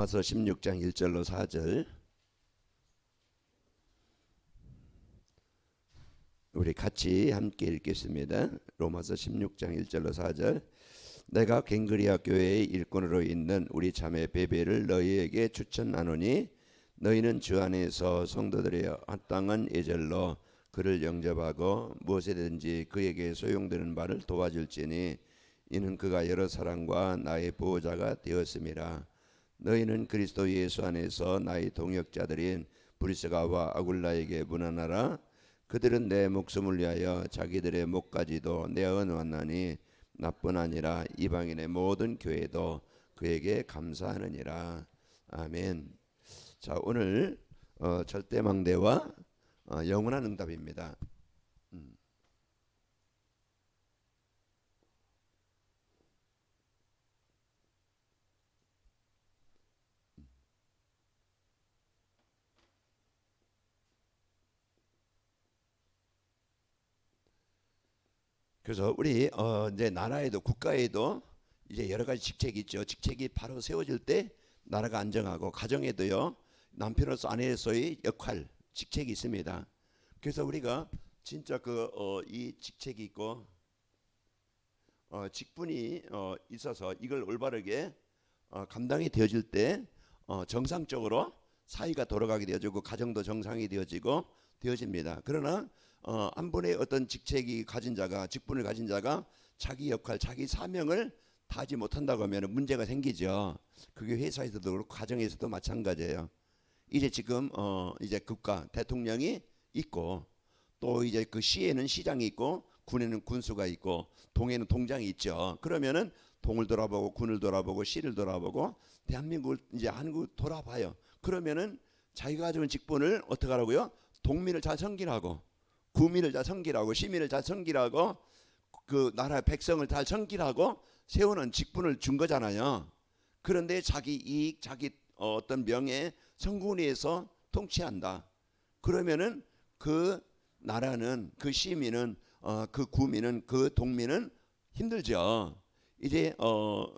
로마서 16장 1절로 4절 우리 같이 함께 읽겠습니다. 로마서 16장 1절로 4절. 내가 갱그리아 교회의 일꾼으로 있는 우리 자매 베베를 너희에게 추천하노니 너희는 주 안에서 성도들의 합당한 예절로 그를 영접하고 무엇이든지 그에게 소용되는 바를 도와줄지니 이는 그가 여러 사람과 나의 보호자가 되었음이라. 너희는 그리스도 예수 안에서 나의 동역자들인 브리스가와 아굴라에게 문안하라. 그들은 내 목숨을 위하여 자기들의 목까지도 내어놓았나니 나뿐 아니라 이방인의 모든 교회도 그에게 감사하느니라. 아멘. 자, 오늘 절대망대와 영원한 응답입니다. 그래서 우리 이제 나라에도 국가에도 이제 여러 가지 직책이 있죠. 직책이 바로 세워질 때 나라가 안정하고, 가정에도요 남편으로서 아내로서의 역할, 직책이 있습니다. 그래서 우리가 진짜 이 직책이 있고 직분이 있어서 이걸 올바르게 감당이 되어질 때 정상적으로 사회가 돌아가게 되어지고 가정도 정상이 되어집니다. 그러나 한 분의 어떤 직책이 가진 자가, 직분을 가진 자가 자기 역할, 자기 사명을 다하지 못한다고 하면 문제가 생기죠. 그게 회사에서도 그렇고 가정에서도 마찬가지예요. 이제 지금 이제 국가 대통령이 있고, 또 이제 그 시에는 시장이 있고, 군에는 군수가 있고, 동에는 동장이 있죠. 그러면은 동을 돌아보고, 군을 돌아보고, 시를 돌아보고, 대한민국을 이제 한국 돌아봐요. 그러면은 자기가 가지고 있는 직분을 어떻게 하라고요? 동민을 잘 섬기라고, 구민을 잘 섬기라고, 시민을 잘 섬기라고, 그 나라의 백성을 잘 섬기라고 세우는 직분을 준 거잖아요. 그런데 자기 이익, 자기 어떤 명예, 성공을 위해서 통치한다. 그러면은 그 나라는, 그 시민은, 그 구민은, 그 동민은 힘들죠. 이제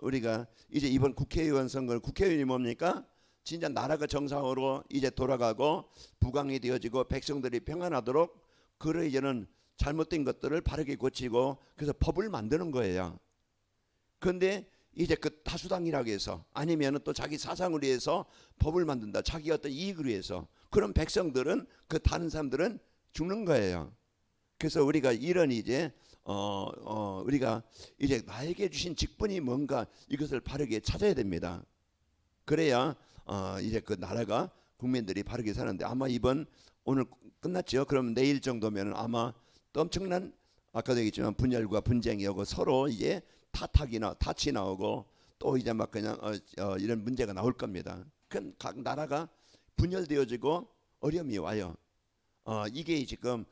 우리가 이제 이번 국회의원 선거를, 국회의원이 뭡니까? 진짜 나라가 정상으로 이제 돌아가고 부강이 되어지고 백성들이 평안하도록, 그를 이제는 잘못된 것들을 바르게 고치고, 그래서 법을 만드는 거예요. 그런데 이제 그 다수당이라고 해서, 아니면 또 자기 사상을 위해서 법을 만든다, 자기 어떤 이익을 위해서, 그런 백성들은, 그 다른 사람들은 죽는 거예요. 그래서 우리가 이런 이제 우리가 이제 나에게 주신 직분이 뭔가, 이것을 바르게 찾아야 됩니다. 그래야 이제 그 나라가, 국민들이 바르게 사는데, 아마 오늘 끝났죠. 그럼 내일 정도면 아마 또 엄청난, 아까도 얘기했지만 분열과 분쟁이 오고, 서로 이제 탓이 나오고, 또 이제 막 그냥 이런 문제가 나올 겁니다. 각 나라가 분열되어지고 어려움이 와요. 이게 지금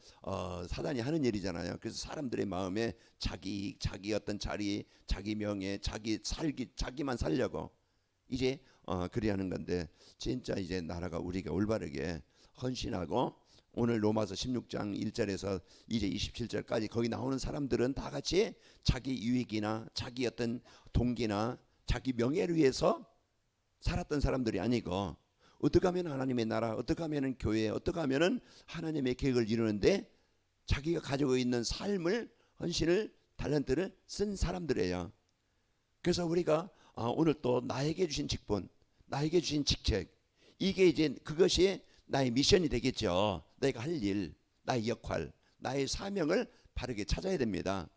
사단이 하는 일이잖아요. 그래서 사람들의 마음에 자기 어떤 자리, 자기 명예, 자기만 살려고 이제 그래야 하는 건데, 진짜 이제 나라가, 우리가 올바르게 헌신하고, 오늘 로마서 16장 1절에서 이제 27절까지 거기 나오는 사람들은 다 같이 자기 유익이나 자기 어떤 동기나 자기 명예를 위해서 살았던 사람들이 아니고, 어떻게 하면 하나님의 나라, 어떻게 하면 교회, 어떻게 하면 하나님의 계획을 이루는데 자기가 가지고 있는 삶을, 헌신을, 탤런트를 쓴 사람들이에요. 그래서 우리가 오늘 또 나에게 주신 직분, 나에게 주신 직책, 이게 이제 그것이 나의 미션이 되겠죠. 내가 할 일, 나의 역할, 나의 사명을 바르게 찾아야 됩니다.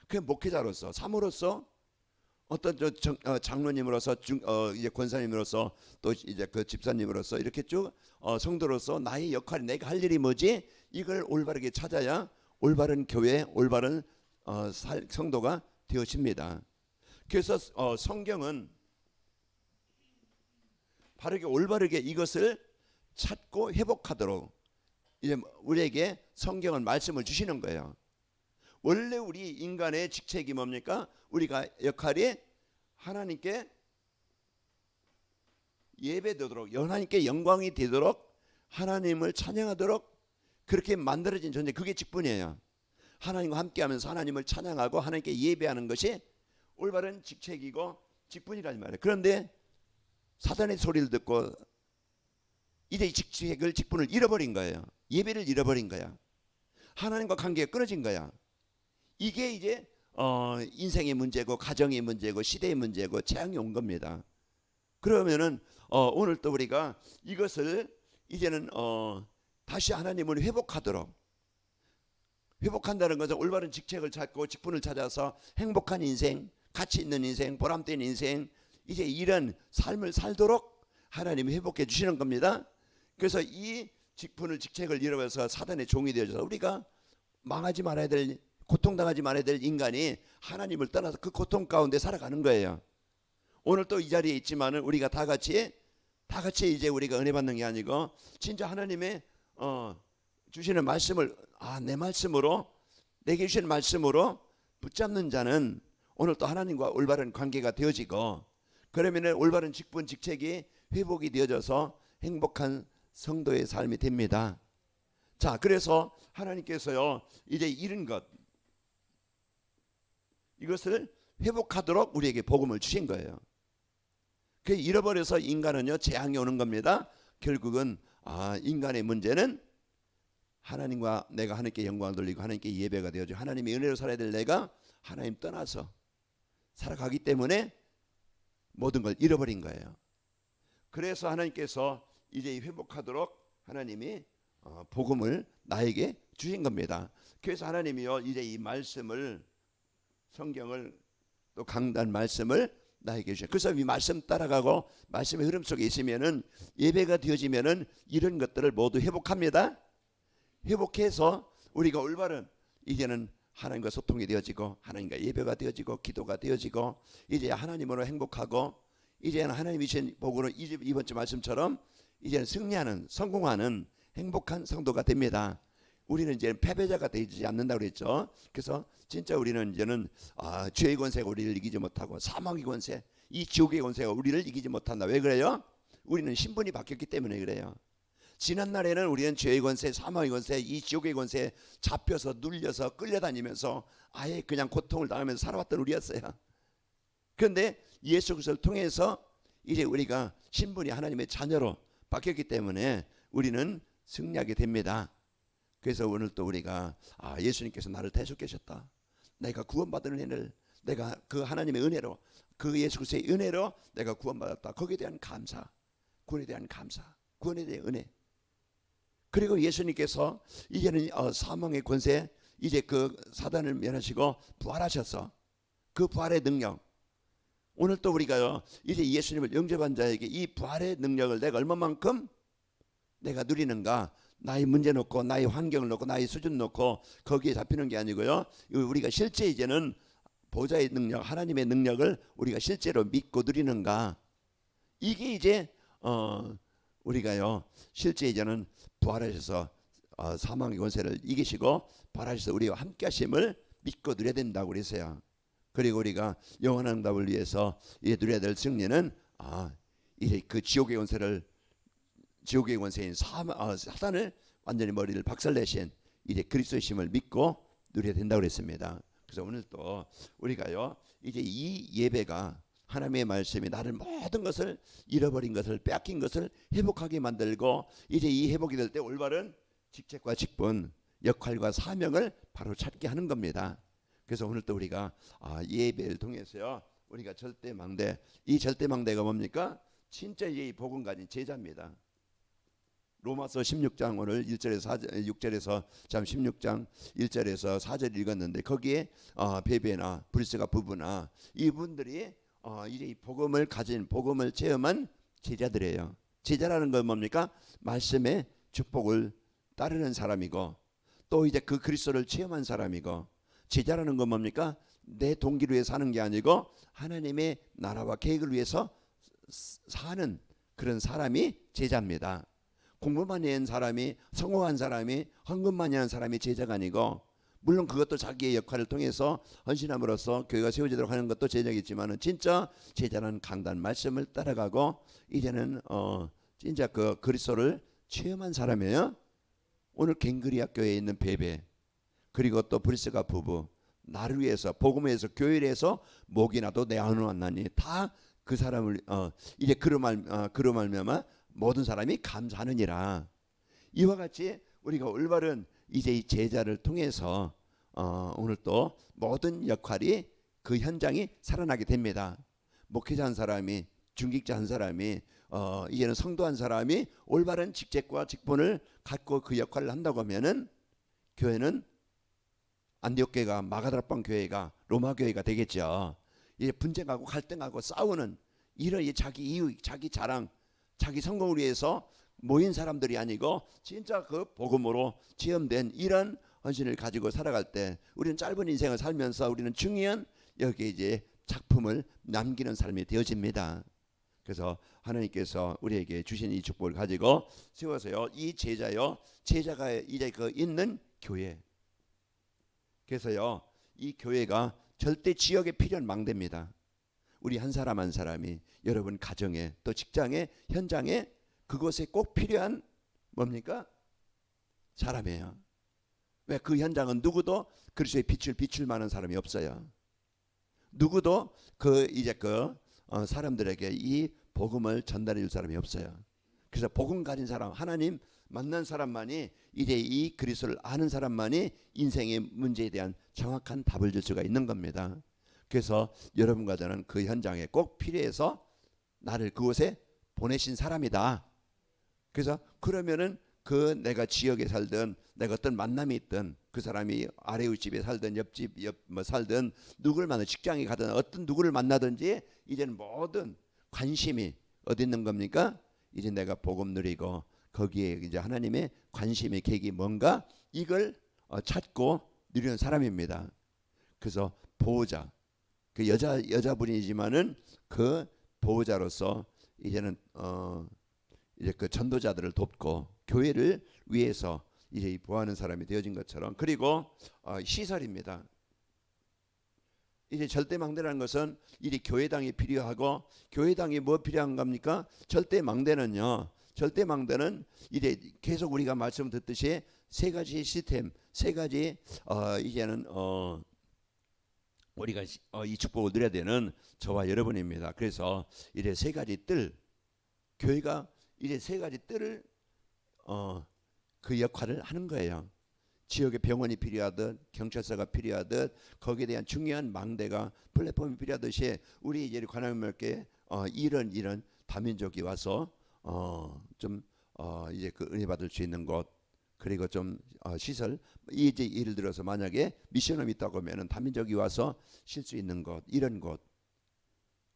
그 목회자로서, 사모로서, 어떤 장로님으로서, 이제 권사님으로서, 또 이제 그 집사님으로서, 이렇게 쭉 성도로서 나의 역할이, 내가 할 일이 뭐지? 이걸 올바르게 찾아야 올바른 교회, 올바른 성도가 되어집니다. 그래서 성경은 바르게, 올바르게 이것을 찾고 회복하도록 이제 우리에게 성경은 말씀을 주시는 거예요. 원래 우리 인간의 직책이 뭡니까? 우리가 역할이 하나님께 예배되도록, 하나님께 영광이 되도록, 하나님을 찬양하도록 그렇게 만들어진 존재, 그게 직분이에요. 하나님과 함께하면서 하나님을 찬양하고 하나님께 예배하는 것이 올바른 직책이고 직분이란 말이에요. 그런데 사단의 소리를 듣고 이제 이 직분을 잃어버린 거예요. 예배를 잃어버린 거야. 하나님과 관계가 끊어진 거야. 이게 이제 인생의 문제고 가정의 문제고 시대의 문제고 재앙이 온 겁니다. 그러면은 오늘 또 우리가 이것을 이제는 다시 하나님을 회복한다는 것은 올바른 직책을 찾고 직분을 찾아서 행복한 인생, 가치 있는 인생, 보람된 인생, 이제 이런 삶을 살도록 하나님이 회복해 주시는 겁니다. 그래서 이 직책을 잃어버려서 사단의 종이 되어져서 우리가 망하지 말아야 될, 고통당하지 말아야 될 인간이 하나님을 떠나서 그 고통 가운데 살아가는 거예요. 오늘 또 이 자리에 있지만은 우리가 다 같이 이제 우리가 은혜 받는 게 아니고 진짜 하나님의 주시는 말씀을 내 말씀으로 내게 주시는 말씀으로 붙잡는 자는 오늘 또 하나님과 올바른 관계가 되어지고 그러면은 올바른 직분 직책이 회복이 되어져서 행복한 성도의 삶이 됩니다. 자, 그래서 하나님께서요 이제 잃은 것 이것을 회복하도록 우리에게 복음을 주신 거예요. 그 잃어버려서 인간은요 재앙이 오는 겁니다. 결국은 인간의 문제는 하나님과 내가 하나님께 영광을 돌리고 하나님께 예배가 되어져 하나님의 은혜로 살아야 될 내가 하나님 떠나서 살아가기 때문에 모든 걸 잃어버린 거예요. 그래서 하나님께서 이제 회복하도록 하나님이 복음을 나에게 주신 겁니다. 그래서 하나님이요 이제 이 말씀을 성경을 또 강단 말씀을 나에게 주셔. 그래서 이 말씀 따라가고 말씀의 흐름 속에 있으면은 예배가 되어지면은 이런 것들을 모두 회복합니다. 회복해서 우리가 올바른 이제는 하나님과 소통이 되어지고 하나님과 예배가 되어지고 기도가 되어지고 이제 하나님으로 행복하고 이제는 하나님이 주신 복으로 이번 주 말씀처럼 이제는 승리하는 성공하는 행복한 성도가 됩니다. 우리는 이제 패배자가 되지 않는다고 그랬죠. 그래서 진짜 우리는 이제는 죄의 권세가 우리를 이기지 못하고 사망의 권세, 이 지옥의 권세가 우리를 이기지 못한다. 왜 그래요? 우리는 신분이 바뀌었기 때문에 그래요. 지난날에는 우리는 죄의 권세, 사망의 권세, 이 지옥의 권세에 잡혀서 눌려서 끌려다니면서 아예 그냥 고통을 당하면서 살아왔던 우리였어요. 그런데 예수 그리스도를 통해서 이제 우리가 신분이 하나님의 자녀로 바뀌었기 때문에 우리는 승리하게 됩니다. 그래서 오늘 또 우리가 예수님께서 나를 대속하셨다. 내가 구원받은 은혜를 내가 그 하나님의 은혜로 그 예수 그리스도의 은혜로 내가 구원받았다. 거기에 대한 감사, 구원에 대한 감사, 구원에 대한 은혜. 그리고 예수님께서 이제는 사망의 권세 이제 그 사단을 면하시고 부활하셔서 그 부활의 능력 오늘 또 우리가요 이제 예수님을 영접한 자에게 이 부활의 능력을 내가 얼마만큼 내가 누리는가 나의 문제 놓고 나의 환경을 놓고 나의 수준 놓고 거기에 잡히는 게 아니고요 우리가 실제 이제는 보좌의 능력 하나님의 능력을 우리가 실제로 믿고 누리는가 이게 이제 우리가요 실제 이제는 부활하셔서 사망의 권세를 이기시고 부활하셔서 우리와 함께 하심을 믿고 누려야 된다고 그랬어요. 그리고 우리가 영원한 응답을 위해서 누려야 될 승리는 이제 그 지옥의 권세인 사단을 완전히 머리를 박살내신 이제 그리스도의 힘을 믿고 누려야 된다고 그랬습니다. 그래서 오늘 또 우리가요 이제 이 예배가 하나님의 말씀이 나를 모든 것을 잃어버린 것을 빼앗긴 것을 회복하게 만들고 이제 이 회복이 될 때 올바른 직책과 직분 역할과 사명을 바로 찾게 하는 겁니다. 그래서 오늘 또 우리가 예배를 통해서요 우리가 절대망대 이 절대망대가 뭡니까? 진짜 이 복음 가진 제자입니다. 로마서 16장 오늘 6절에서 16장 1절에서 4절 읽었는데 거기에 베베나 브리스가 부부나 이분들이 이제 이 복음을 가진 복음을 체험한 제자들이에요. 제자라는 건 뭡니까? 말씀의 축복을 따르는 사람이고 또 이제 그 그리스도를 체험한 사람이고 제자라는 건 뭡니까? 내 동기를 위해 사는 게 아니고 하나님의 나라와 계획을 위해서 사는 그런 사람이 제자입니다. 공부 많이 한 사람이 성공한 사람이 헌금 많이 한 사람이 제자가 아니고 물론 그것도 자기의 역할을 통해서 헌신함으로써 교회가 세워지도록 하는 것도 제자겠지만은 진짜 제자는 강단 말씀을 따라가고 이제는 진짜 그 그리스도를 체험한 사람이에요. 오늘 갱그리 학교에 있는 베베 그리고 또 브리스가 부부 나를 위해서 복음을 위해서 교회를 해서 목이 나도 내 안으로 왔나니 다 그 사람을 이제 그로 말미암아 모든 사람이 감사하느니라. 이와 같이 우리가 올바른 이제 이 제자를 통해서 오늘 또 모든 역할이 그 현장이 살아나게 됩니다. 목회자 한 사람이, 중직자 한 사람이, 이제는 성도 한 사람이 올바른 직책과 직분을 갖고 그 역할을 한다고 하면은 교회는 안디옥 교회가, 마가다락방 교회가, 로마 교회가 되겠죠. 이제 분쟁하고 갈등하고 싸우는 이런 자기 이익, 자기 자랑, 자기 성공을 위해서 모인 사람들이 아니고 진짜 그 복음으로 체험된 이런 헌신을 가지고 살아갈 때 우리는 짧은 인생을 살면서 우리는 중요한 여기 이제 작품을 남기는 삶이 되어집니다. 그래서 하나님께서 우리에게 주신 이 축복을 가지고 세워서요, 이 제자가 이제 그 있는 교회. 그래서요, 이 교회가 절대 지역에 필요한 망대입니다. 우리 한 사람 한 사람이 여러분 가정에, 또 직장에, 현장에, 그곳에 꼭 필요한 뭡니까? 사람이에요. 왜? 그 현장은 누구도 그리스도의 빛을 비출 만한 사람이 없어요. 누구도 사람들에게 이 복음을 전달해 줄 사람이 없어요. 그래서 복음 가진 사람, 하나님 만난 사람만이, 이제 이 그리스도를 아는 사람만이 인생의 문제에 대한 정확한 답을 줄 수가 있는 겁니다. 그래서 여러분과 저는 그 현장에 꼭 필요해서 나를 그곳에 보내신 사람이다. 그래서 그러면은 그 내가 지역에 살든, 내가 어떤 만남이 있든, 그 사람이 아래의 집에 살든 옆집 살든, 누구를 만나 직장에 가든 어떤 누구를 만나든지 이제는 모든 관심이 어디 있는 겁니까? 이제 내가 복음 누리고 거기에 이제 하나님의 관심의 계기 뭔가 이걸 찾고 누리는 사람입니다. 그래서 보호자, 그 여자분이지만은 그 보호자로서 이제는 이제 그 전도자들을 돕고 교회를 위해서 이제 보호하는 사람이 되어진 것처럼, 그리고 시설입니다. 이제 절대망대라는 것은 이제 교회당이 필요하고, 교회당이 뭐 필요한 겁니까? 절대망대는 이제 계속 우리가 말씀 듣듯이 세 가지 시스템, 세 가지 이제는 우리가 이 축복을 누려야 되는 저와 여러분입니다. 그래서 이제 세 가지 뜰, 교회가 이제 세 가지 뜰을 그 역할을 하는 거예요. 지역에 병원이 필요하듯, 경찰서가 필요하듯, 거기에 대한 중요한 망대가, 플랫폼이 필요하듯이 우리 이제 관할교회 이런 다민족이 와서 이제 그 은혜 받을 수 있는 곳, 그리고 좀 시설, 이제 예를 들어서 만약에 미션홈이 있다고 하면은 다민족이 와서 쉴 수 있는 곳, 이런 곳.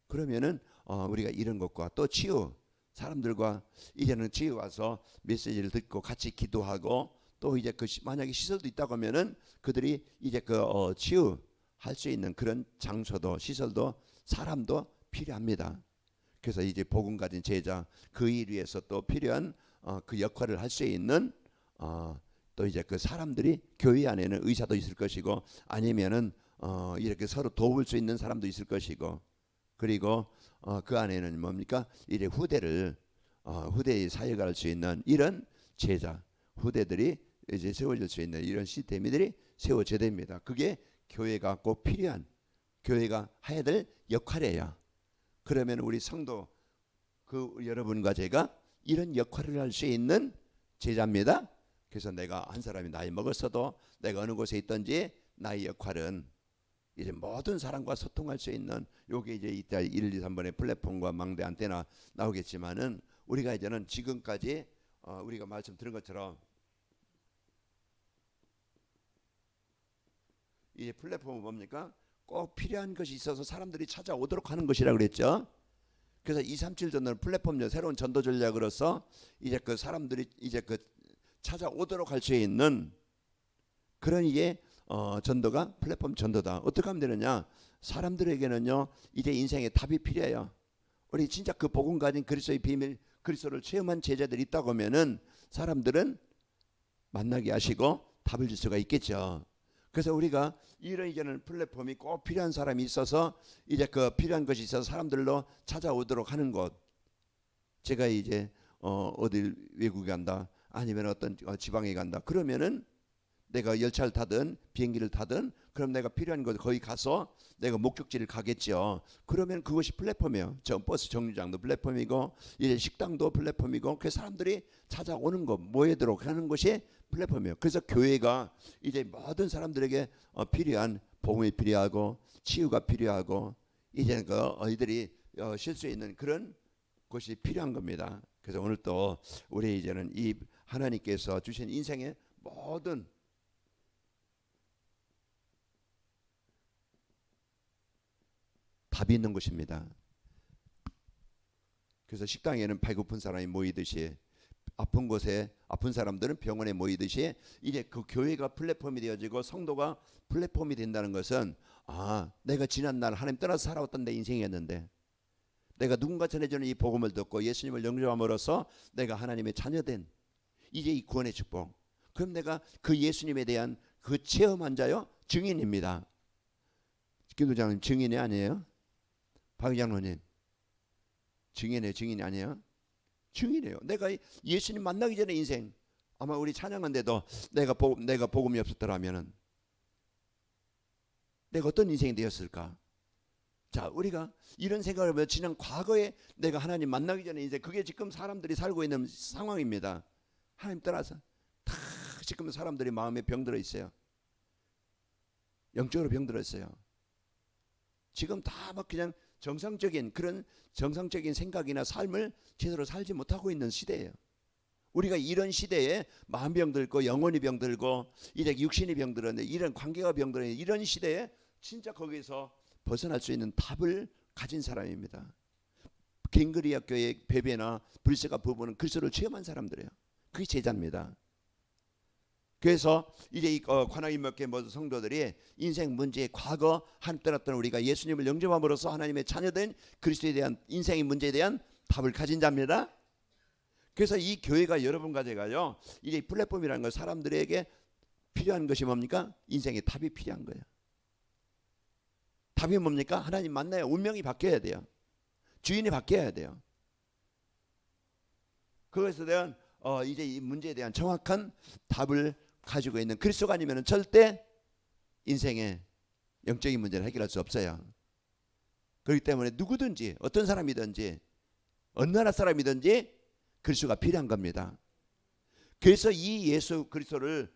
그러면은 우리가 이런 것과 또 치유, 사람들과 이제는 치유 와서 메시지를 듣고 같이 기도하고, 또 이제 만약에 시설도 있다고 하면은 그들이 이제 치유할 수 있는 그런 장소도, 시설도, 사람도 필요합니다. 그래서 이제 복음 가진 제자, 그 일 위해서 또 필요한 그 역할을 할 수 있는 또 이제 그 사람들이, 교회 안에는 의사도 있을 것이고, 아니면은 이렇게 서로 도울 수 있는 사람도 있을 것이고, 그리고 그 안에는 뭡니까? 이제 후대의 사역을 할 수 있는 이런 제자, 후대들이 이제 세워질 수 있는 이런 시스템들이 세워져야 됩니다. 그게 교회가 꼭 필요한, 교회가 해야 될 역할이에요. 그러면 우리 성도, 여러분과 제가 이런 역할을 할 수 있는 제자입니다. 그래서 내가 한 사람이 나이 먹었어도 내가 어느 곳에 있든지 나의 역할은 이제 모든 사람과 소통할 수 있는, 요게 이제 이따 1, 2, 3번의 플랫폼과 망대 안테나 나오겠지만은, 우리가 이제는 지금까지 우리가 말씀 들은 것처럼 이 플랫폼은 뭡니까? 꼭 필요한 것이 있어서 사람들이 찾아오도록 하는 것이라고 그랬죠. 그래서 237 전도는 플랫폼 새로운 전도 전략으로서 이제 그 사람들이 이제 그 찾아오도록 할 수 있는 그런 이게 전도가 플랫폼 전도다. 어떻게 하면 되느냐? 사람들에게는요 이제 인생의 답이 필요해요. 우리 진짜 그 복음 가진 그리스도의 비밀, 그리스도를 체험한 제자들이 있다고 하면은 사람들은 만나게 하시고 답을 줄 수가 있겠죠. 그래서 우리가 이런 이제는 플랫폼이 꼭 필요한 사람이 있어서 이제 그 필요한 것이 있어서 사람들로 찾아오도록 하는 곳. 제가 이제 어딜 외국에 간다, 아니면 어떤 지방에 간다, 그러면은 내가 열차를 타든 비행기를 타든 그럼 내가 필요한 곳 거기 가서 내가 목적지를 가겠죠. 그러면 그것이 플랫폼이에요. 저 버스 정류장도 플랫폼이고 이제 식당도 플랫폼이고 그 사람들이 찾아오는 것 모이도록 하는 것이 플랫폼이에요. 그래서 교회가 이제 모든 사람들에게 필요한 복음이 필요하고 치유가 필요하고 이제 그 아이들이 쉴 수 있는 그런 곳이 필요한 겁니다. 그래서 오늘 또 우리 이제는 이 하나님께서 주신 인생의 모든 답이 있는 곳입니다. 그래서 식당에는 배고픈 사람이 모이듯이 아픈 곳에 아픈 사람들은 병원에 모이듯이 이제 그 교회가 플랫폼이 되어지고 성도가 플랫폼이 된다는 것은 내가 지난날 하나님 떠나서 살아왔던 내 인생이었는데 내가 누군가 전해주는 이 복음을 듣고 예수님을 영접함으로써 내가 하나님의 자녀된 이제 이 구원의 축복. 그럼 내가 그 예수님에 대한 그 체험한 자요 증인입니다. 김도장님 증인이 아니에요? 박 장로님 증인이에요? 증인이 아니에요? 증인이에요. 내가 예수님 만나기 전에 인생 아마 우리 찬양한데도 내가 복음이 없었더라면은 내가 어떤 인생이 되었을까? 자, 우리가 이런 생각을 하면 지난 과거에 내가 하나님 만나기 전에 이제 그게 지금 사람들이 살고 있는 상황입니다. 하나님 떠나서 다 지금 사람들이 마음에 병들어 있어요. 영적으로 병들어 있어요. 지금 다 막 그냥 정상적인 그런 정상적인 생각이나 삶을 제대로 살지 못하고 있는 시대예요. 우리가 이런 시대에 마음 병들고 영혼이 병들고 이제 육신이 병들었는데 이런 관계가 병들었는데 이런 시대에 진짜 거기서 벗어날 수 있는 답을 가진 사람입니다. 갱그리아 교회 베베나 브리스가 부부는 그리스도를 체험한 사람들이에요. 그게 제자입니다. 그래서 이제 이 관악인 몇 개 모든 성도들이 인생 문제의 과거 한 떠났던 우리가 예수님을 영접함으로써 하나님의 자녀된 그리스도에 대한 인생의 문제에 대한 답을 가진 자입니다. 그래서 이 교회가 여러분과 제가요 이제 플랫폼이라는 건 사람들에게 필요한 것이 뭡니까? 인생의 답이 필요한 거예요. 답이 뭡니까? 하나님 만나야 운명이 바뀌어야 돼요. 주인이 바뀌어야 돼요. 그것에 대한 이제 이 문제에 대한 정확한 답을 가지고 있는 그리스도가 아니면 절대 인생의 영적인 문제를 해결할 수 없어요. 그렇기 때문에 누구든지 어떤 사람이든지 어느 나라 사람이든지 그리스도가 필요한 겁니다. 그래서 이 예수 그리스도를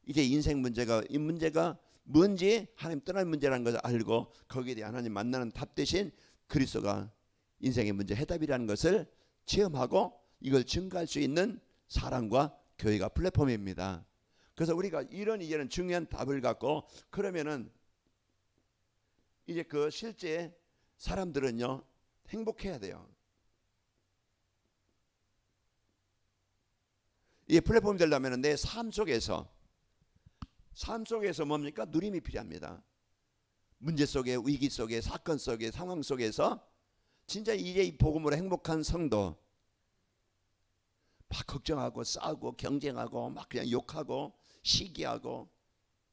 이제 인생 문제가 이 문제가 뭔지 하나님 떠날 문제라는 것을 알고 거기에 대해 하나님 만나는 답 대신 그리스도가 인생의 문제 해답이라는 것을 체험하고 이걸 증가할 수 있는 사랑과 교회가 플랫폼입니다. 그래서 우리가 이런 이제는 중요한 답을 갖고 그러면은 이제 그 실제 사람들은요 행복해야 돼요. 이 플랫폼이 되려면 내 삶 속에서 뭡니까? 누림이 필요합니다. 문제 속에 위기 속에 사건 속에 상황 속에서 진짜 이제 이 복음으로 행복한 성도 막 걱정하고 싸우고 경쟁하고 막 그냥 욕하고 시기하고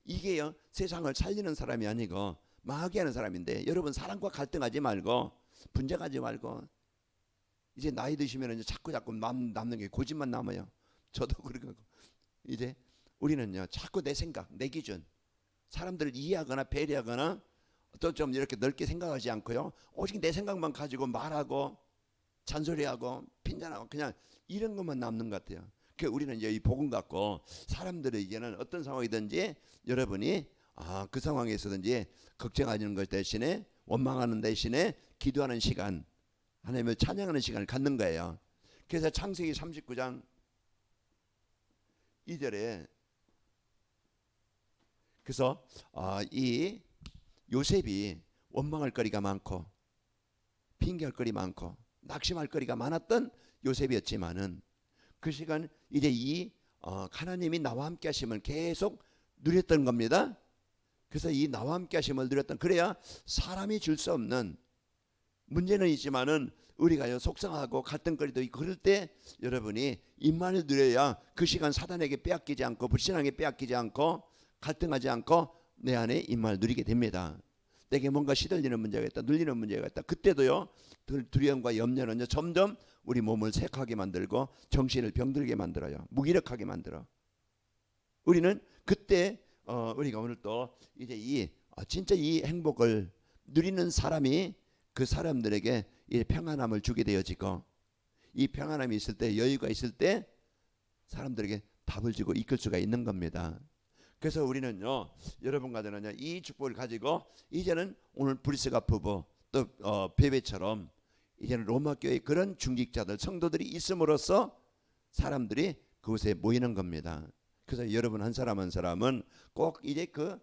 이게요 세상을 살리는 사람이 아니고 망하게 하는 사람인데 여러분 사랑과 갈등하지 말고 분쟁하지 말고 이제 나이 드시면 이제 자꾸 남는 게 고집만 남아요. 저도 그러고 이제 우리는요 자꾸 내 생각 내 기준 사람들을 이해하거나 배려하거나 또 좀 이렇게 넓게 생각하지 않고요 오직 내 생각만 가지고 말하고 잔소리하고 핀잔하고 그냥 이런 것만 남는 것 같아요. 그러니까 우리는 이제 이 복음 갖고 사람들을 이제는 어떤 상황이든지 여러분이 그 상황에서든지 걱정하는 것 대신에 원망하는 대신에 기도하는 시간 하나님을 찬양하는 시간을 갖는 거예요. 그래서 창세기 39장 2절에 그래서 이 요셉이 원망할 거리가 많고 핑계할 거리 많고 낙심할 거리가 많았던 요셉이었지만은 그 시간 이제 이 하나님이 나와 함께 하심을 계속 누렸던 겁니다. 그래서 이 나와 함께 하심을 누렸던 그래야 사람이 줄 수 없는 문제는 있지만은 우리가 속상하고 갈등거리도 있고 그럴 때 여러분이 임만을 누려야 그 시간 사단에게 빼앗기지 않고 불신앙에 빼앗기지 않고 갈등하지 않고 내 안에 임만을 누리게 됩니다. 내게 뭔가 시들리는 문제가 있다 눌리는 문제가 있다 그때도요 두려움과 염려는 점점 우리 몸을 쇠하게 만들고 정신을 병들게 만들어요. 무기력하게 만들어. 우리는 그때 우리가 오늘 또 이제 진짜 이 행복을 누리는 사람이 그 사람들에게 이 평안함을 주게 되어지고, 이 평안함이 있을 때, 여유가 있을 때 사람들에게 답을 주고 이끌 수가 있는 겁니다. 그래서 우리는요, 여러분과는 이 축복을 가지고 이제는 오늘 브리스가 부부 또 베베처럼 이제는 로마 교회 그런 중직자들 성도들이 있음으로써 사람들이 그곳에 모이는 겁니다. 그래서 여러분 한 사람 한 사람은 꼭 이제 그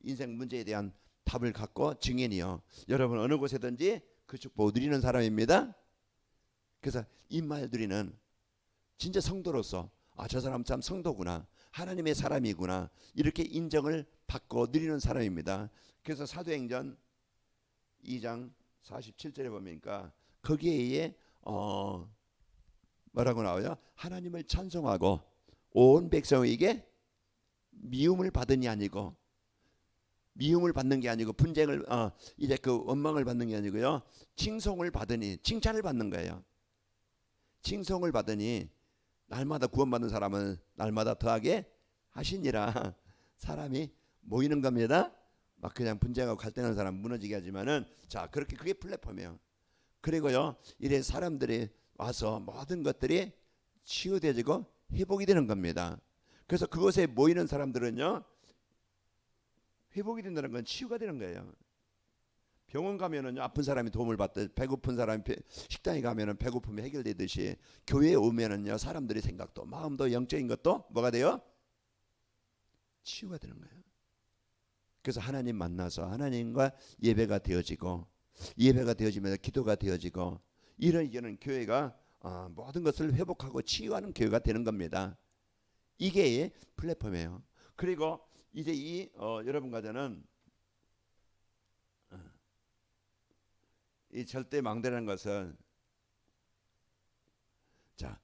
인생 문제에 대한 답을 갖고 증인이요, 여러분 어느 곳에든지 그 축복을 누리는 사람입니다. 그래서 입마에 누리는 진짜 성도로서 저 사람 참 성도구나, 하나님의 사람이구나, 이렇게 인정을 받고 누리는 사람입니다. 그래서 사도행전 2장 47절에 보니까 거기에 뭐라고 나와요? 하나님을 찬송하고 온 백성에게 미움을 받은 게 아니고, 미움을 받는 게 아니고 분쟁을 이제 그 원망을 받는 게 아니고요, 칭송을 받으니, 칭찬을 받는 거예요. 칭송을 받으니 날마다 구원받는 사람은 날마다 더하게 하시니라. 사람이 모이는 겁니다. 막 그냥 분쟁하고 갈등하는 사람 무너지게 하지만은, 자, 그렇게 그게 플랫폼이에요. 그리고요, 이래 사람들이 와서 모든 것들이 치유되지고 회복이 되는 겁니다. 그래서 그곳에 모이는 사람들은요, 회복이 된다는 건 치유가 되는 거예요. 병원 가면은요, 아픈 사람이 도움을 받듯, 배고픈 사람이 식당에 가면은 배고픔이 해결되듯이, 교회에 오면은요, 사람들의 생각도 마음도 영적인 것도 뭐가 돼요? 치유가 되는 거예요. 그래서 하나님 만나서 하나님과 예배가 되어지고, 예배가 되어지면서 기도가 되어지고, 이런 교회가 모든 것을 회복하고 치유하는 교회가 되는 겁니다. 이게 플랫폼이에요. 그리고 이제 여러분과 저는 이 절대 망대라는 것은, 자,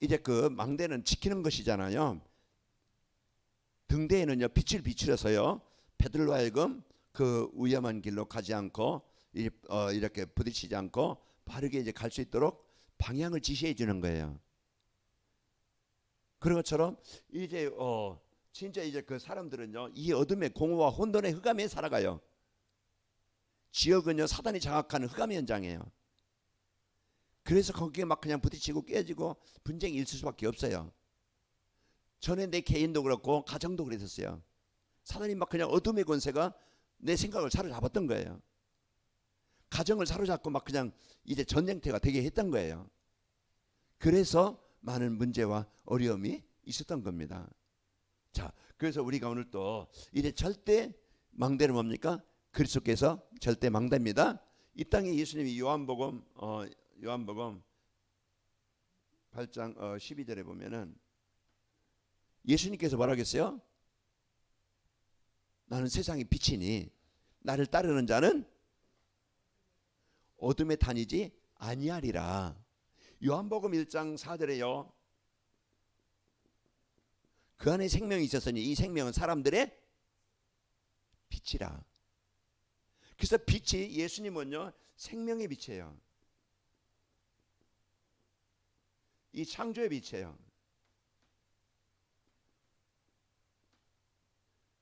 이제 그 망대는 지키는 것이잖아요. 등대에는요, 빛을 비추려서요, 베들로 하여금 그 위험한 길로 가지 않고 이렇게 부딪히지 않고 바르게 이제 갈 수 있도록 방향을 지시해 주는 거예요. 그런 것처럼 이제 진짜 이제 그 사람들은요, 이 어둠의 공허와 혼돈의 흑암에 살아가요. 지역은요, 사단이 장악하는 흑암의 현장이에요. 그래서 거기에 막 그냥 부딪히고 깨지고 분쟁이 있을 수밖에 없어요. 전에 내 개인도 그렇고 가정도 그랬었어요. 사단이 막 그냥 어둠의 권세가 내 생각을 사로잡았던 거예요. 가정을 사로잡고 막 그냥 이제 전쟁터가 되게 했던 거예요. 그래서 많은 문제와 어려움이 있었던 겁니다. 자, 그래서 우리가 오늘 또 이제 절대 망대는 뭡니까? 그리스도께서 절대 망대입니다. 이 땅에 예수님이 요한복음 8장 12절에 보면은 예수님께서 뭐라겠어요? 나는 세상의 빛이니 나를 따르는 자는 어둠에 다니지 아니하리라. 요한복음 1장 4절에요. 그 안에 생명이 있었으니 이 생명은 사람들의 빛이라. 그래서 빛이, 예수님은요, 생명의 빛이에요. 이 창조의 빛이에요.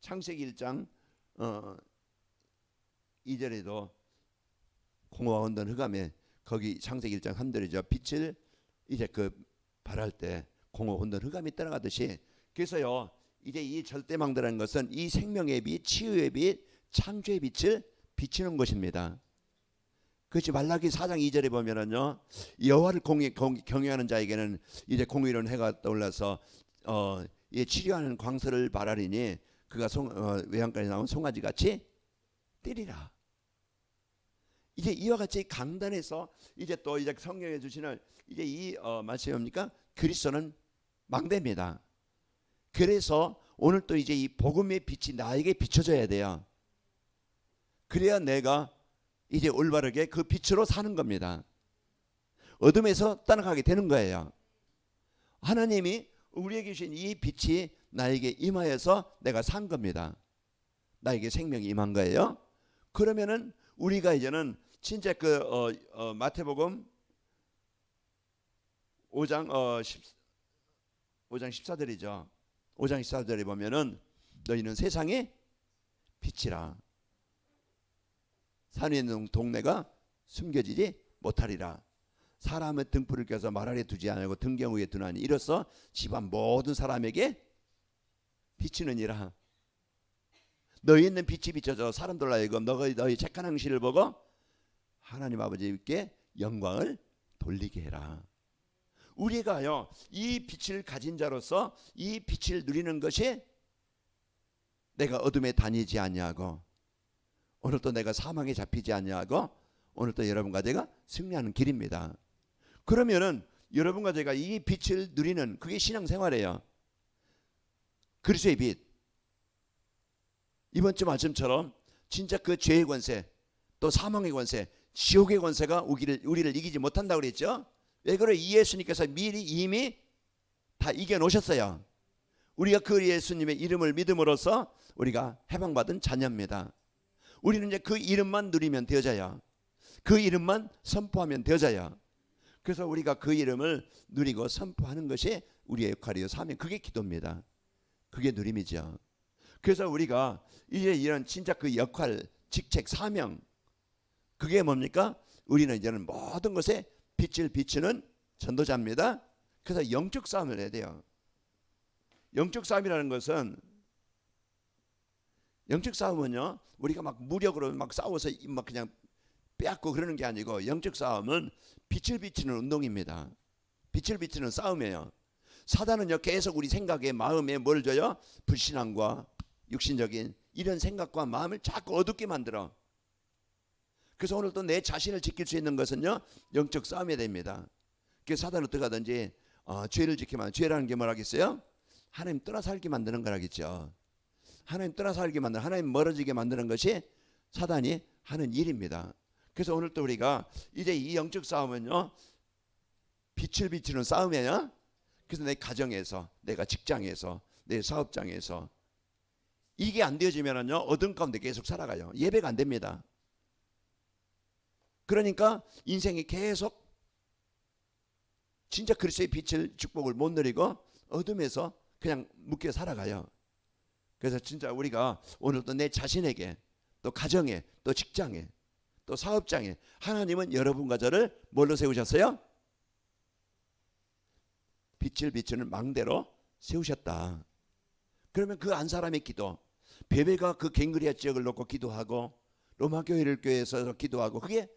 창세기 1장 2절에도 공허와 혼돈 흑암에, 거기 창세기 1장 3절이죠. 빛을 이제 그 발할 때 공허 혼돈 흑암이 따라가듯이, 그래서요, 이제 이 절대망대라는 것은 이 생명의 빛, 치유의 빛, 창조의 빛을 비치는 것입니다. 그렇지. 말라기 4장 2절에 보면은요, 여호와를 경외하는 자에게는 이제 공의로운 해가 떠올라서 치료하는 광설을 발하리니 그가 외양간에 나온 송아지 같이 뛰리라. 이제 이와 같이 강단에서 이제 또 이제 성경에 주시는 이제 이 말씀입니까? 그리스도는 망대입니다. 그래서 오늘 또 이제 이 복음의 빛이 나에게 비춰져야 돼요. 그래야 내가 이제 올바르게 그 빛으로 사는 겁니다. 어둠에서 떠나가게 되는 거예요. 하나님이 우리에게 주신 이 빛이 나에게 임하여서 내가 산 겁니다. 나에게 생명이 임한 거예요. 그러면은 우리가 이제는 진짜 그 마태복음 5장 14절이죠. 5장 14절에 보면은 너희는 세상의 빛이라. 산에 있는 동네가 숨겨지지 못하리라. 사람의 등불을 켜서 말 아래 두지 아니하고 등경 위에 두나니 이로써 집안 모든 사람에게 비치느니라. 너희 있는 빛이 비춰져 사람들 하여금 너희 착한 행실을 보고 하나님 아버지께 영광을 돌리게 해라. 우리가요 이 빛을 가진 자로서 이 빛을 누리는 것이 내가 어둠에 다니지 아니하고 오늘도 내가 사망에 잡히지 아니하고 오늘도 여러분과 제가 승리하는 길입니다. 그러면은 여러분과 제가 이 빛을 누리는 그게 신앙생활이에요. 그리스도의 빛. 이번 주 말씀처럼 진짜 그 죄의 권세 또 사망의 권세 지옥의 권세가 우리를 이기지 못한다고 그랬죠. 왜 그래? 이 예수님께서 미리 이미 다 이겨놓으셨어요. 우리가 그 예수님의 이름을 믿음으로써 우리가 해방받은 자녀입니다. 우리는 이제 그 이름만 누리면 되어져요. 그 이름만 선포하면 되어져요. 그래서 우리가 그 이름을 누리고 선포하는 것이 우리의 역할이요 사명. 그게 기도입니다. 그게 누림이죠. 그래서 우리가 이제 이런 진짜 그 역할, 직책, 사명 그게 뭡니까? 우리는 이제는 모든 것에 빛을 비추는 전도자입니다. 그래서 영적 싸움을 해야 돼요. 영적 싸움이라는 것은 영적 싸움은요 우리가 막 무력으로 막 싸워서 막 그냥 빼앗고 그러는 게 아니고 영적 싸움은 빛을 비추는 운동입니다. 빛을 비추는 싸움이에요. 사단은요 계속 우리 생각에 마음에 뭘 줘요? 불신앙과 육신적인 이런 생각과 마음을 자꾸 어둡게 만들어. 그래서 오늘도 내 자신을 지킬 수 있는 것은요 영적 싸움이 됩니다. 그래서 사단은 어떻게 하든지 죄를 지키면 죄라는 게 뭐라겠어요? 하나님 떠나 살게 만드는 거라겠죠. 하나님 떠나 살게 만드는 하나님 멀어지게 만드는 것이 사단이 하는 일입니다. 그래서 오늘 또 우리가 이제 이 영적 싸움은요 빛을 비추는 싸움이에요. 그래서 내 가정에서 내가 직장에서 내 사업장에서 이게 안 되어지면은요 어둠 가운데 계속 살아가요. 예배가 안 됩니다. 그러니까 인생이 계속 진짜 그리스도의 빛을 축복을 못 누리고 어둠에서 그냥 묶여 살아가요. 그래서 진짜 우리가 오늘도 내 자신에게 또 가정에 또 직장에 또 사업장에 하나님은 여러분과 저를 뭘로 세우셨어요? 빛을 비추는 망대로 세우셨다. 그러면 그 안 사람의 기도 베베가 그 갱그리아 지역을 놓고 기도하고 로마 교회에서 기도하고 그게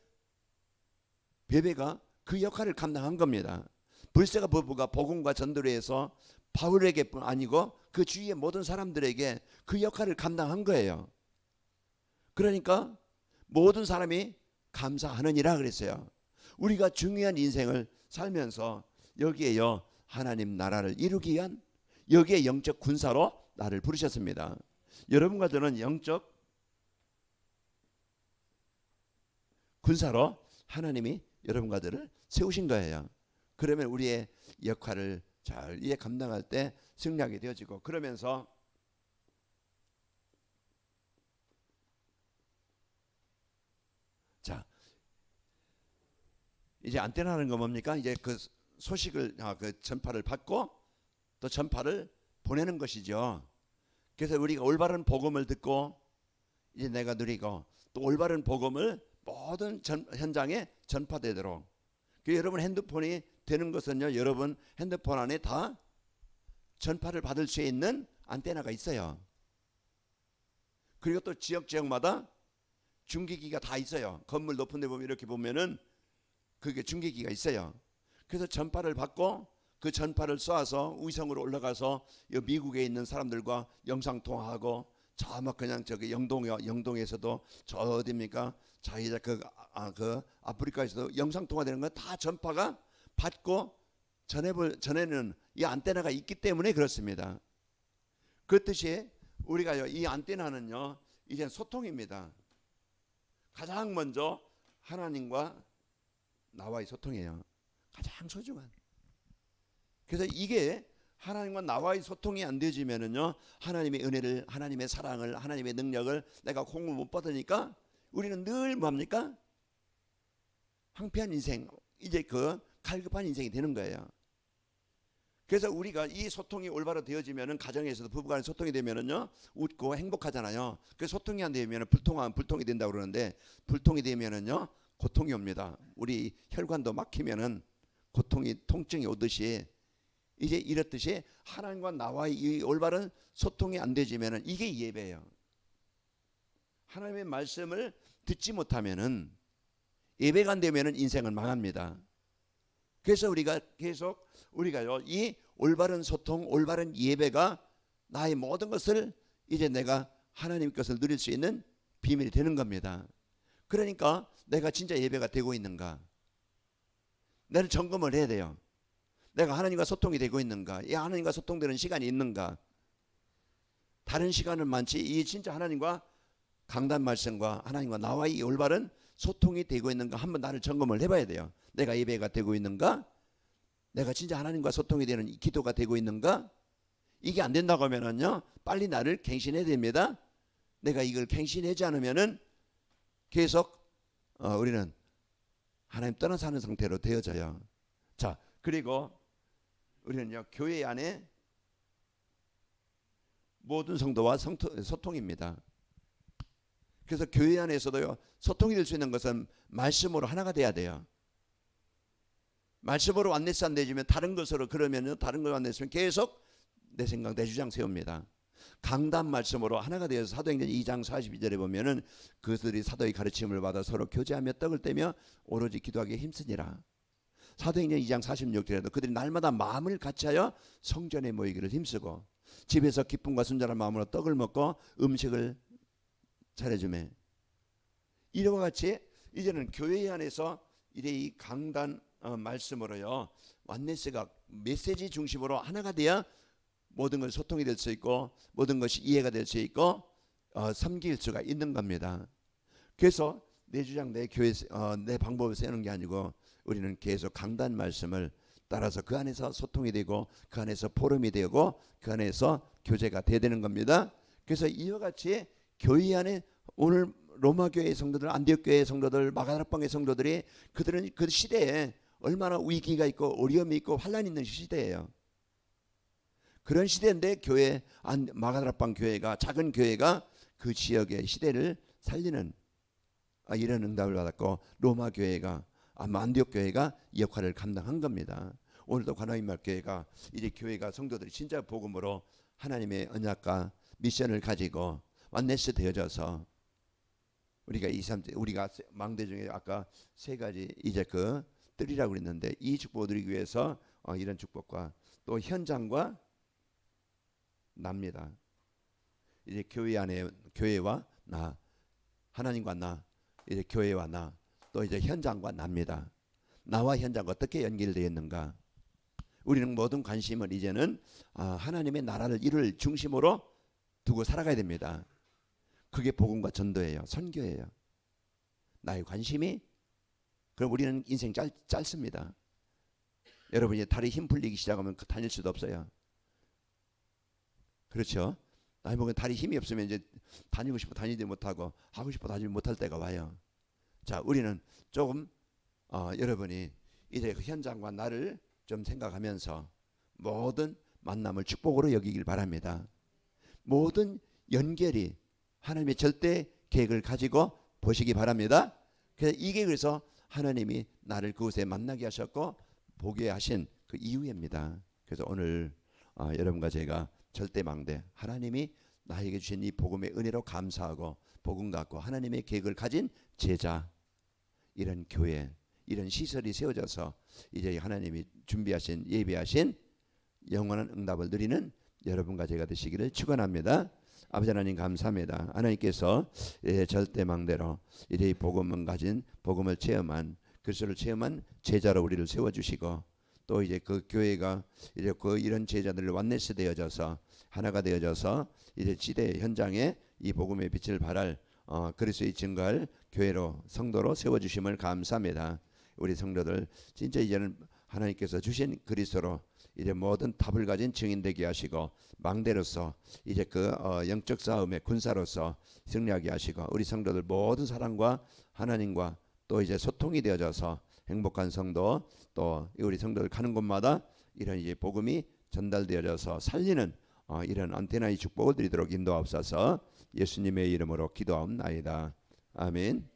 베베가 그 역할을 감당한 겁니다. 불세가 부부가 복음과 전도를 해서 바울에게뿐 아니고 그 주위의 모든 사람들에게 그 역할을 감당한 거예요. 그러니까 모든 사람이 감사하느니라 그랬어요. 우리가 중요한 인생을 살면서 여기에요 하나님 나라를 이루기 위한 여기에 영적 군사로 나를 부르셨습니다. 여러분과 저는 영적 군사로 하나님이 여러분과 저를 세우신 거예요. 그러면 우리의 역할을 잘 이해 감당할 때 승리하게 되어지고 그러면서 자 이제 안테나는 거 뭡니까? 이제 그 소식을 그 전파를 받고 또 전파를 보내는 것이죠. 그래서 우리가 올바른 복음을 듣고 이제 내가 누리고 또 올바른 복음을 모든 현장에 전파되도록 여러분 핸드폰이 되는 것은요 여러분 핸드폰 안에 다 전파를 받을 수 있는 안테나가 있어요. 그리고 또 지역마다 중계기가 다 있어요. 건물 높은 데 보면 이렇게 보면은 그게 중계기가 있어요. 그래서 전파를 받고 그 전파를 쏘아서 위성으로 올라가서 미국에 있는 사람들과 영상 통화하고 저 막 그냥 저기 영동에서도 저 어디입니까? 자 이제 그 아프리카에서도 영상 통화되는 거 다 전파가 받고 전에는 이 안테나가 있기 때문에 그렇습니다. 그렇듯이 우리가요 이 안테나는요 이제 소통입니다. 가장 먼저 하나님과 나와의 소통이에요. 가장 소중한. 그래서 이게 하나님과 나와의 소통이 안 되어지면은요 하나님의 은혜를 하나님의 사랑을 하나님의 능력을 내가 공을 못 받으니까 우리는 늘 뭡니까? 황폐한 인생 이제 그 갈급한 인생이 되는 거예요. 그래서 우리가 이 소통이 올바로 되어지면은 가정에서도 부부간의 소통이 되면은요 웃고 행복하잖아요. 그 소통이 안 되면은 불통이 된다고 그러는데 불통이 되면은요 고통이 옵니다. 우리 혈관도 막히면은 통증이 오듯이 이제 이렇듯이 하나님과 나와의 이 올바른 소통이 안 되지면은 이게 예배예요. 하나님의 말씀을 듣지 못하면은 예배가 안 되면은 인생은 망합니다. 그래서 우리가 계속 우리가요 이 올바른 소통, 올바른 예배가 나의 모든 것을 이제 내가 하나님 것을 누릴 수 있는 비밀이 되는 겁니다. 그러니까 내가 진짜 예배가 되고 있는가? 나를 점검을 해야 돼요. 내가 하나님과 소통이 되고 있는가? 이 하나님과 소통되는 시간이 있는가? 다른 시간은 많지 이 진짜 하나님과 강단 말씀과 하나님과 나와의 올바른 소통이 되고 있는가 한번 나를 점검을 해봐야 돼요. 내가 예배가 되고 있는가? 내가 진짜 하나님과 소통이 되는 기도가 되고 있는가? 이게 안 된다고 하면은요 빨리 나를 갱신해야 됩니다. 내가 이걸 갱신하지 않으면은 계속 우리는 하나님 떠나 사는 상태로 되어져요. 자, 그리고 우리는요 교회 안에 모든 성도와 소통입니다. 그래서 교회 안에서도요 소통이 될 수 있는 것은 말씀으로 하나가 돼야 돼요. 말씀으로 완내스 안 되지면 다른 것으로 그러면요 다른 걸 완내스면 계속 내 생각 내 주장 세웁니다. 강단 말씀으로 하나가 되어서 사도행전 2장 42절에 보면은 그들이 사도의 가르침을 받아 서로 교제하며 떡을 떼며 오로지 기도하기에 힘쓰니라. 사도행전 2장 46절에도 그들이 날마다 마음을 같이하여 성전에 모이기를 힘쓰고 집에서 기쁨과 순전한 마음으로 떡을 먹고 음식을 차려주매. 이와 같이 이제는 교회 안에서 이제 이 강단 말씀으로요 완네스가 메시지 중심으로 하나가 돼야 모든 걸 소통이 될 수 있고 모든 것이 이해가 될 수 있고 섬길 수가 있는 겁니다. 그래서 내 주장 내 교회 내 방법을 쓰는 게 아니고 우리는 계속 강단 말씀을 따라서 그 안에서 소통이 되고 그 안에서 포럼이 되고 그 안에서 교제가 돼야 되는 겁니다. 그래서 이와 같이 교회 안에 오늘 로마 교회 성도들, 안디옥 교회 성도들, 마가다락방의 성도들이 그들은 그 시대에 얼마나 위기가 있고 어려움이 있고 환란이 있는 시대예요. 그런 시대인데 마가다락방 교회가 작은 교회가 그 지역의 시대를 살리는 이런 응답을 받았고 로마 교회가 안디옥 교회가 이 역할을 감당한 겁니다. 오늘도 관아인말 교회가 이제 교회가 성도들이 진짜 복음으로 하나님의 언약과 미션을 가지고 완네스 되어져서 우리가 망대 중에 아까 세 가지 이제 그 뜰이라고 그랬는데 이 축복을 누리기 위해서 이런 축복과 또 현장과 납니다. 이제 교회 안에 교회와 나 하나님과 나 이제 교회와 나 또 이제 현장과 납니다. 나와 현장과 어떻게 연결되어 있는가? 우리는 모든 관심을 이제는 하나님의 나라를 이룰 중심으로 두고 살아가야 됩니다. 그게 복음과 전도예요. 선교예요. 나의 관심이 그럼 우리는 인생 짧습니다. 여러분이 다리 힘 풀리기 시작하면 다닐 수도 없어요. 그렇죠? 나이 먹으면 다리 힘이 없으면 이제 다니고 싶어 다니지 못하고 하고 싶어 다니지 못할 때가 와요. 자, 우리는 조금 여러분이 이제 그 현장과 나를 좀 생각하면서 모든 만남을 축복으로 여기길 바랍니다. 모든 연결이 하나님의 절대 계획을 가지고 보시기 바랍니다. 그래서 하나님이 나를 그곳에 만나게 하셨고 보게 하신 그 이유입니다. 그래서 오늘 여러분과 제가 절대망대 하나님이 나에게 주신 이 복음의 은혜로 감사하고 복음 갖고 하나님의 계획을 가진 제자 이런 교회 이런 시설이 세워져서 이제 하나님이 준비하신 예비하신 영원한 응답을 누리는 여러분과 제가 되시기를 축원합니다. 아버지 하나님 감사합니다. 하나님께서 절대망대로 이제 복음을 가진 복음을 체험한 그리스도를 체험한 제자로 우리를 세워주시고 또 이제 그 교회가 이제 이런 제자들을 완네스 되어져서 하나가 되어져서 이제 지대 현장에 이 복음의 빛을 발할 그리스도의 증거할 교회로 성도로 세워주심을 감사합니다. 우리 성도들 진짜 이제는 하나님께서 주신 그리스도로 이제 모든 답을 가진 증인 되게 하시고 망대로서 이제 그 영적 싸움의 군사로서 승리하게 하시고 우리 성도들 모든 사랑과 하나님과 또 이제 소통이 되어져서 행복한 성도 또 우리 성도들 가는 곳마다 이런 이제 복음이 전달되어져서 살리는 이런 안테나의 축복을 드리도록 인도하옵소서. 예수님의 이름으로 기도하옵나이다. 아멘.